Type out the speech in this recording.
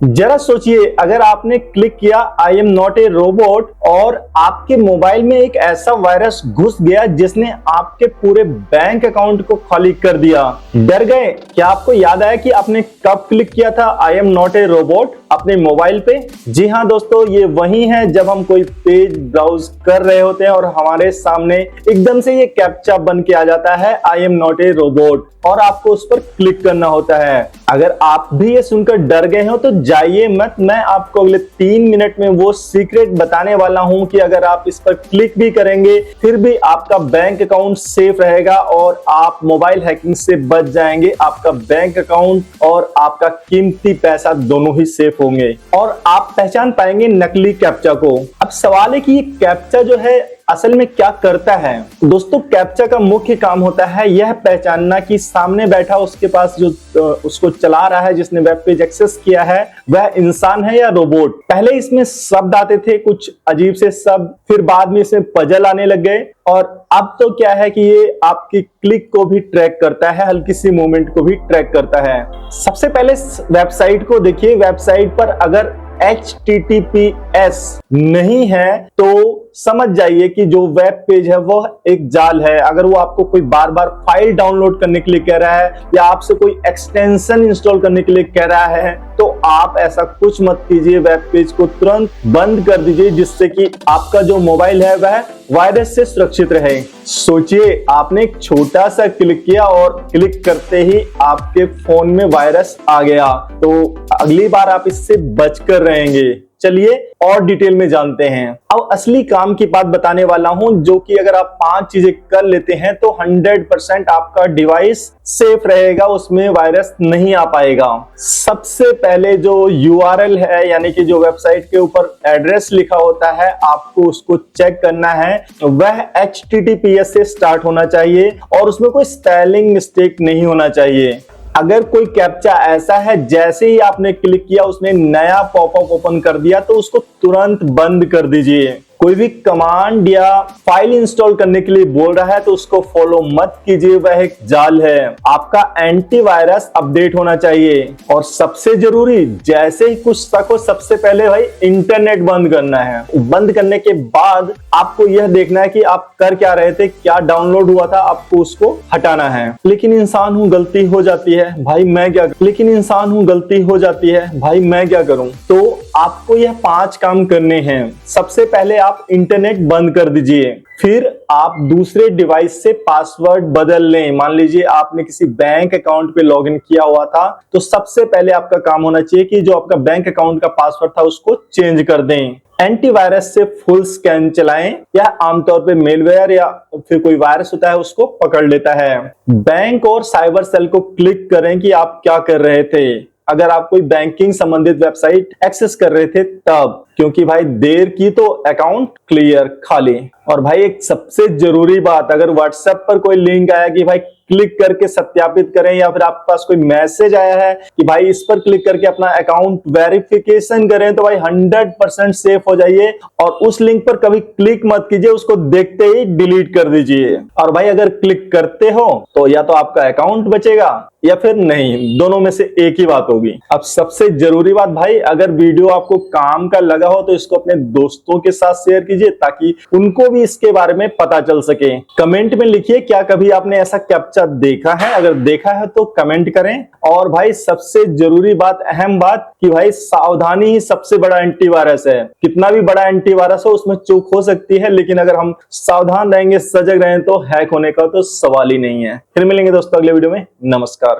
जरा सोचिए, अगर आपने क्लिक किया I am not a robot और आपके मोबाइल में एक ऐसा वायरस घुस गया जिसने आपके पूरे बैंक अकाउंट को खाली कर दिया। डर गए? क्या आपको याद आया कि आपने कब क्लिक किया था I am not a robot अपने मोबाइल पे? जी हाँ दोस्तों, ये वही है जब हम कोई पेज ब्राउज कर रहे होते हैं और हमारे सामने एकदम से ये कैप्चा बन के आ जाता है I am not a robot और आपको उस पर क्लिक करना होता है। अगर आप भी ये सुनकर डर गए हो तो जाइए मत, मैं आपको अगले 3 मिनट में वो सीक्रेट बताने वाला हूं कि अगर आप इस पर क्लिक भी करेंगे फिर भी आपका बैंक अकाउंट सेफ रहेगा और आप मोबाइल हैकिंग से बच जाएंगे। आपका बैंक अकाउंट और आपका कीमती पैसा दोनों ही सेफ होंगे और आप पहचान पाएंगे नकली कैप्चा को। अब सवाल है कि ये कैप्चा जो है असल में क्या करता है। दोस्तों, कैप्चा का मुख्य काम होता है यह पहचानना कि सामने बैठा उसके पास जो उसको चला रहा है, जिसने वेब पेज एक्सेस किया है, वह इंसान है या रोबोट। पहले इसमें शब्द आते थे, कुछ अजीब से शब्द, फिर बाद में इसमें पजल आने लग गए और अब तो क्या है कि ये आपकी क्लिक को भी ट्रैक करता है, हल्की सी मूवमेंट को भी ट्रैक करता है। सबसे पहले वेबसाइट को देखिए। वेबसाइट पर अगर HTTPS नहीं है तो समझ जाइए कि जो वेब पेज है वो एक जाल है। अगर वो आपको कोई बार बार फाइल डाउनलोड करने के लिए कह रहा है या आपसे कोई एक्सटेंशन इंस्टॉल करने के लिए कह रहा है तो आप ऐसा कुछ मत कीजिए। वेब पेज को तुरंत बंद कर दीजिए जिससे कि आपका जो मोबाइल है वह वायरस से सुरक्षित रहे। सोचिए, आपने एक छोटा सा क्लिक किया और क्लिक करते ही आपके फोन में वायरस आ गया, तो अगली बार आप इससे बचकर रहेंगे। चलिए और डिटेल में जानते हैं। अब असली काम की बात बताने वाला हूं जो कि अगर आप 5 चीजें कर लेते हैं तो 100% आपका डिवाइस सेफ रहेगा, उसमें वायरस नहीं आ पाएगा। सबसे पहले जो URL है, यानी कि जो वेबसाइट के ऊपर एड्रेस लिखा होता है, आपको उसको चेक करना है। वह HTTPS से स्टार्ट होना चाहिए और उसमें कोई स्पेलिंग मिस्टेक नहीं होना चाहिए। अगर कोई कैप्चा ऐसा है जैसे ही आपने क्लिक किया उसने नया पॉपअप ओपन कर दिया तो उसको तुरंत बंद कर दीजिए। कोई भी कमांड या फाइल इंस्टॉल करने के लिए बोल रहा है तो उसको फॉलो मत कीजिए, वह एक जाल है। आपका एंटीवायरस अपडेट होना चाहिए और सबसे जरूरी, जैसे ही कुछ शक हो सबसे पहले भाई इंटरनेट बंद करना है। बंद करने के बाद आपको यह देखना है कि आप कर क्या रहे थे, क्या डाउनलोड हुआ था, आपको उसको हटाना है। लेकिन इंसान हूं, गलती हो जाती है भाई, मैं क्या भाई मैं क्या करूं। तो आपको यह 5 काम करने हैं। सबसे पहले आप इंटरनेट बंद कर दीजिए, फिर आप दूसरे डिवाइस से पासवर्ड बदल लें। मान लीजिए आपने किसी बैंक अकाउंट पे लॉगिन किया हुआ था तो सबसे पहले आपका काम होना चाहिए कि जो आपका बैंक अकाउंट का पासवर्ड था उसको चेंज कर दें। एंटीवायरस से फुल स्कैन चलाएं, यह आमतौर पे मेलवेयर या फिर कोई वायरस होता है उसको पकड़ लेता है। बैंक और साइबर सेल को क्लिक करें कि आप क्या कर रहे थे, अगर आप कोई बैंकिंग संबंधित वेबसाइट एक्सेस कर रहे थे तब, क्योंकि भाई देर की तो अकाउंट क्लियर खाली। और भाई एक सबसे जरूरी बात, अगर व्हाट्सएप पर कोई लिंक आया कि भाई क्लिक करके सत्यापित करें या फिर आपके पास कोई मैसेज आया है कि भाई इस पर क्लिक करके अपना अकाउंट वेरिफिकेशन करें, तो भाई 100% सेफ हो जाइए और उस लिंक पर कभी क्लिक मत कीजिए, उसको देखते ही डिलीट कर दीजिए। और भाई अगर क्लिक करते हो तो या तो आपका अकाउंट बचेगा या फिर नहीं, दोनों में से एक ही बात होगी। अब सबसे जरूरी बात भाई, अगर वीडियो आपको काम का लगा हो तो इसको अपने दोस्तों के साथ शेयर कीजिए ताकि उनको भी इसके बारे में पता चल सके। कमेंट में लिखिए क्या कभी आपने ऐसा कैप्चा देखा है, अगर देखा है तो कमेंट करें। और भाई सबसे जरूरी बात, अहम बात, कि भाई सावधानी ही सबसे बड़ा एंटीवायरस है। कितना भी बड़ा एंटीवायरस हो उसमें चूक हो सकती है, लेकिन अगर हम सावधान रहेंगे, सजग रहें तो हैक होने का तो सवाल ही नहीं है। फिर मिलेंगे दोस्तों अगले वीडियो में। नमस्कार।